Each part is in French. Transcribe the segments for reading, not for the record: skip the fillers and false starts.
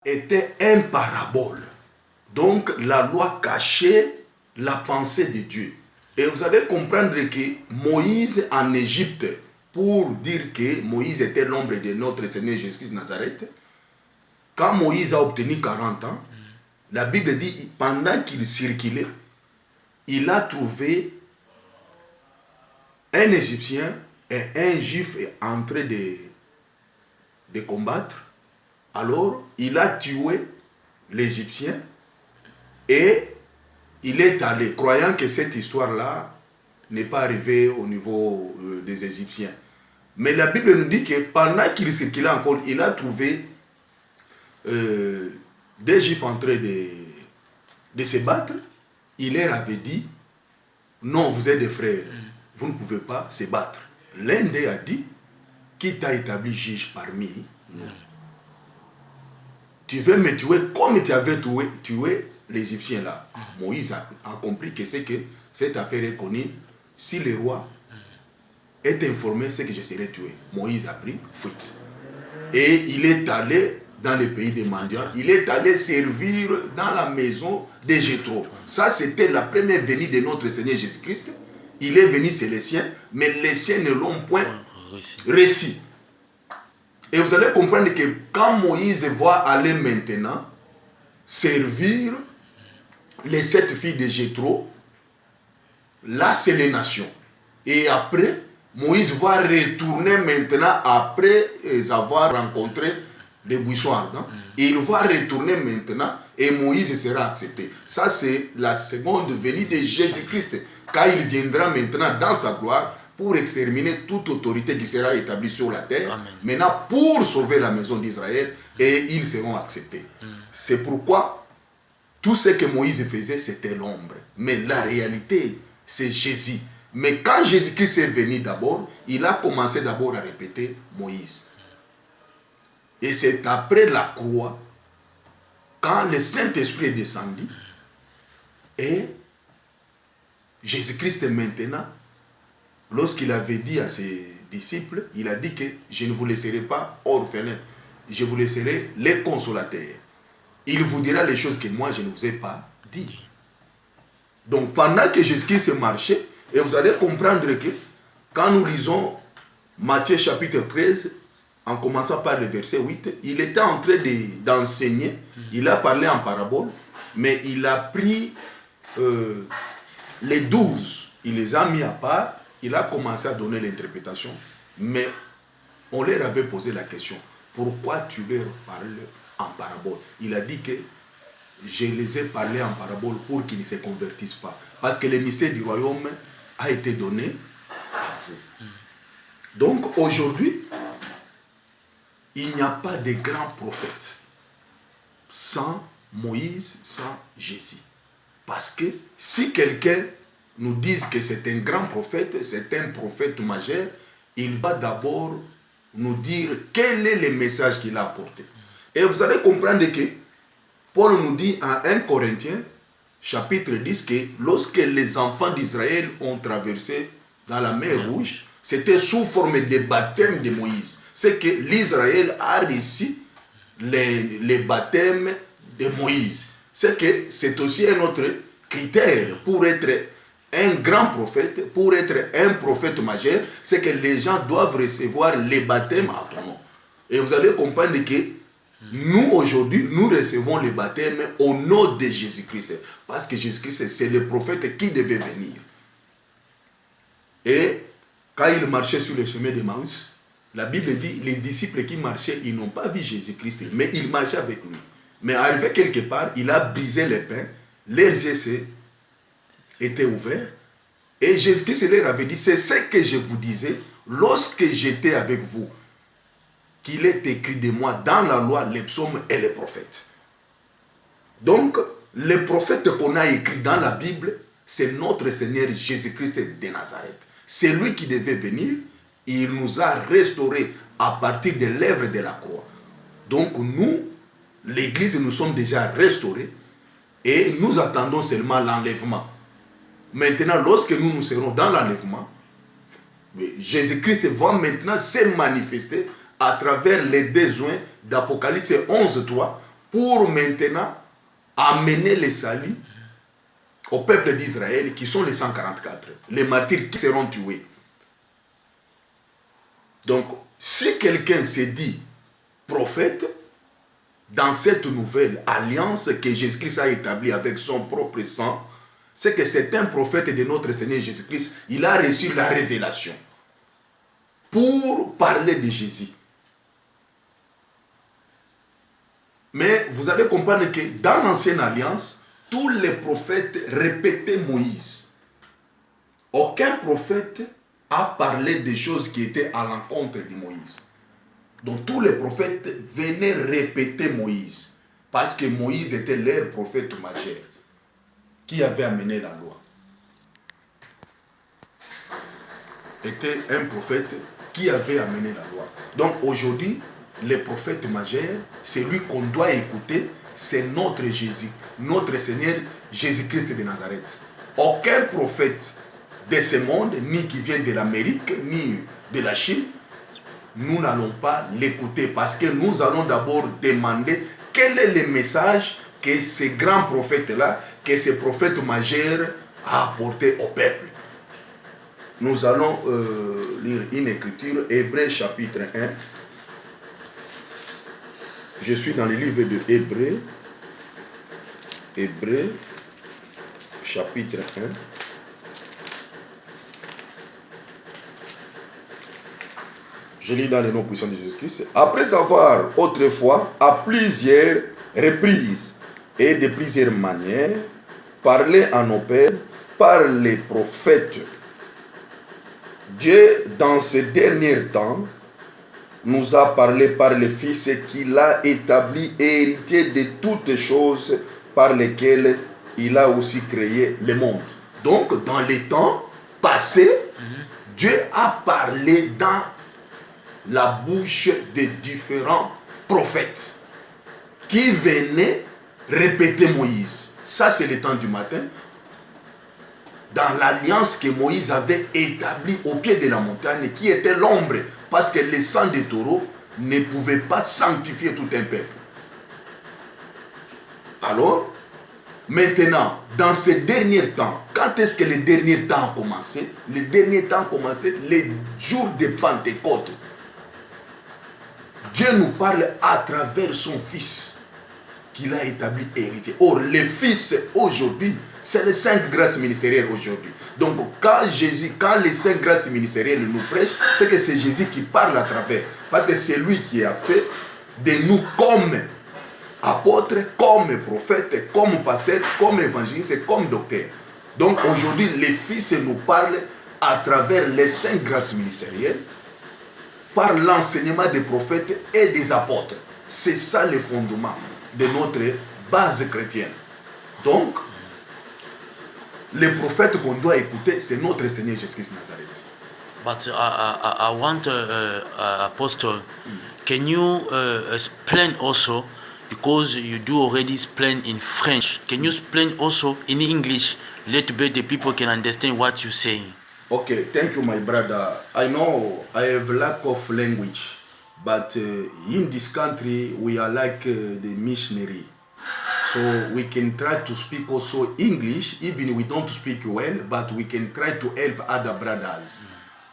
était un parabole. Donc la loi cachait la pensée de Dieu. Et vous allez comprendre que Moïse en Égypte, pour dire que Moïse était l'ombre de notre Seigneur Jésus-Christ de Nazareth, quand Moïse a obtenu 40 ans, la Bible dit, pendant qu'il circulait, il a trouvé un Égyptien et un Juif en train de combattre. Alors, il a tué l'Égyptien et il est allé, croyant que cette histoire-là n'est pas arrivée au niveau des Égyptiens. Mais la Bible nous dit que pendant qu'il circulait encore, il a trouvé des Juifs en train de se battre. Il leur avait dit, non, vous êtes des frères, vous ne pouvez pas se battre. L'un d'eux a dit, qui t'a établi juge parmi nous? Tu veux me tuer comme tu avais tué l'Égyptien là. Moïse a compris que c'est que cette affaire est connue. Si le roi est informé, c'est que je serai tué. Moïse a pris fuite. Et il est allé dans le pays des mendiants. Il est allé servir dans la maison de Jéthro. Ça, c'était la première venue de notre Seigneur Jésus-Christ. Il est venu, c'est les siens, mais les siens ne l'ont point réussi. Et vous allez comprendre que quand Moïse va aller maintenant servir les 7 filles de Jéthro, là c'est les nations. Et après, Moïse va retourner maintenant après avoir rencontré les buissons ardents. Et il va retourner maintenant et Moïse sera accepté. Ça c'est la seconde venue de Jésus-Christ. Quand il viendra maintenant dans sa gloire, pour exterminer toute autorité qui sera établie sur la terre. Amen. Maintenant, pour sauver la maison d'Israël, et ils seront acceptés. C'est pourquoi tout ce que Moïse faisait, c'était l'ombre. Mais la réalité, c'est Jésus. Mais quand Jésus-Christ est venu d'abord, il a commencé d'abord à répéter Moïse. Et c'est après la croix, quand le Saint-Esprit est descendu, et Jésus-Christ maintenant, lorsqu'il avait dit à ses disciples, il a dit que je ne vous laisserai pas orphelins, je vous laisserai les consolateurs. Il vous dira les choses que moi je ne vous ai pas dit. Donc pendant que Jésus-Christ marchait, et vous allez comprendre que quand nous lisons Matthieu chapitre 13, en commençant par le verset 8, il était en train d'enseigner, il a parlé en parabole, mais il a pris les 12, il les a mis à part. Il a commencé à donner l'interprétation, mais on leur avait posé la question, pourquoi tu leur parles en parabole? Il a dit que je les ai parlé en parabole pour qu'ils ne se convertissent pas, parce que le mystère du royaume a été donné à vous. Donc aujourd'hui, il n'y a pas de grands prophètes sans Moïse, sans Jésus. Parce que si quelqu'un nous disent que c'est un grand prophète, c'est un prophète majeur, il va d'abord nous dire quel est le message qu'il a apporté. Et vous allez comprendre que Paul nous dit en 1 Corinthiens, chapitre 10, que lorsque les enfants d'Israël ont traversé dans la mer Rouge, c'était sous forme de baptême de Moïse. C'est que l'Israël a reçu les baptêmes de Moïse. C'est que c'est aussi un autre critère pour être un grand prophète, pour être un prophète majeur, c'est que les gens doivent recevoir les baptêmes à ton nom. Et vous allez comprendre que nous, aujourd'hui, nous recevons les baptêmes au nom de Jésus-Christ. Parce que Jésus-Christ, c'est le prophète qui devait venir. Et quand il marchait sur le chemin d'Emmaüs, la Bible dit, les disciples qui marchaient, ils n'ont pas vu Jésus-Christ, mais ils marchaient avec lui. Mais arrivé quelque part, il a brisé les pains, les yeux était ouvert, et Jésus-Christ leur avait dit, c'est ce que je vous disais lorsque j'étais avec vous, qu'il est écrit de moi dans la loi, les psaumes et les prophètes. Donc, les prophètes qu'on a écrits dans la Bible, c'est notre Seigneur Jésus-Christ de Nazareth. C'est lui qui devait venir, il nous a restaurés à partir de l'œuvre de la croix. Donc nous, l'Église, nous sommes déjà restaurés et nous attendons seulement l'enlèvement. Maintenant, lorsque nous serons dans l'enlèvement, Jésus-Christ va maintenant se manifester à travers les besoins d'Apocalypse 11.3, pour maintenant amener les salis au peuple d'Israël qui sont les 144, les martyrs qui seront tués. Donc, si quelqu'un se dit prophète, dans cette nouvelle alliance que Jésus-Christ a établie avec son propre sang, c'est que c'est un prophète de notre Seigneur Jésus-Christ. Il a reçu la révélation pour parler de Jésus. Mais vous allez comprendre que dans l'ancienne alliance, tous les prophètes répétaient Moïse. Aucun prophète a parlé des choses qui étaient à l'encontre de Moïse. Donc tous les prophètes venaient répéter Moïse, parce que Moïse était leur prophète majeur, qui avait amené la loi. Était un prophète qui avait amené la loi. Donc aujourd'hui, le prophète majeur, celui qu'on doit écouter, c'est notre Jésus, notre Seigneur Jésus-Christ de Nazareth. Aucun prophète de ce monde, ni qui vient de l'Amérique, ni de la Chine, nous n'allons pas l'écouter parce que nous allons d'abord demander quel est le message que ce grand prophète-là, que ce prophète majeur a apporté au peuple. Nous allons lire une écriture, Hébreux chapitre 1. Je suis dans le livre de Hébreux, Hébreux chapitre 1. Je lis dans le nom puissant de Jésus-Christ. Après avoir autrefois, à plusieurs reprises et de plusieurs manières, parlé à nos pères par les prophètes, Dieu, dans ces derniers temps, nous a parlé par le Fils qu'il a établi et héritier de toutes choses par lesquelles il a aussi créé le monde. Donc, dans les temps passés, Dieu a parlé dans la bouche de différents prophètes qui venaient répéter Moïse. Ça, c'est le temps du matin. Dans l'alliance que Moïse avait établie au pied de la montagne, qui était l'ombre, parce que le sang des taureaux ne pouvait pas sanctifier tout un peuple. Alors, maintenant, dans ces derniers temps, quand est-ce que les derniers temps ont commencé? Les derniers temps ont commencé les jours de Pentecôte. Dieu nous parle à travers son Fils qu'il a établi héritier. Or, le Fils aujourd'hui, c'est les 5 grâces ministérielles aujourd'hui. Donc, quand les 5 grâces ministérielles nous prêchent, c'est que c'est Jésus qui parle à travers. Parce que c'est lui qui a fait de nous comme apôtres, comme prophètes, comme pasteurs, comme évangélistes, comme docteurs. Donc, aujourd'hui, le Fils nous parle à travers les 5 grâces ministérielles, par l'enseignement des prophètes et des apôtres. C'est ça le fondement de notre base chrétienne. Donc, les prophètes qu'on doit écouter, c'est notre Seigneur Jésus-Christ Nazareth. But I want, Apostle, can you explain also, because you do already explain in French, can you explain also in English, let be the people can understand what you're saying? Okay, thank you, my brother. I know I have lack of language, but in this country we are like the missionary. So we can try to speak also English, even we don't speak well, but we can try to help other brothers.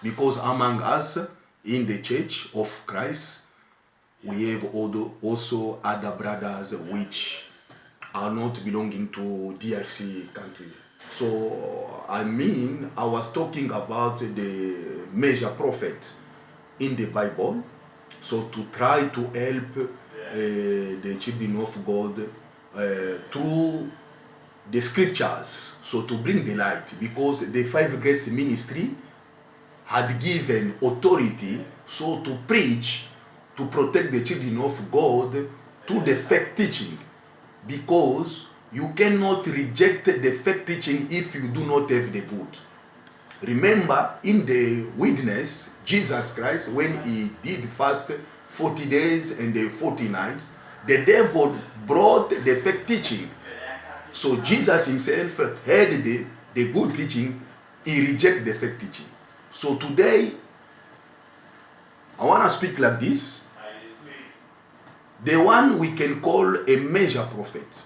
Because among us in the Church of Christ, we have also other brothers which are not belonging to DRC country. So, I was talking about the major prophet in the Bible. So, to try to help the children of God through the scriptures. So, to bring the light. Because the 5 Grace Ministry had given authority so to preach, to protect the children of God to the fake teaching. Because you cannot reject the fake teaching if you do not have the good. Remember, in the wilderness, Jesus Christ, when he did fast 40 days and 40 nights, the devil brought the fake teaching. So Jesus himself had the good teaching, he rejected the fake teaching. So today, I want to speak like this. the one we can call a major prophet.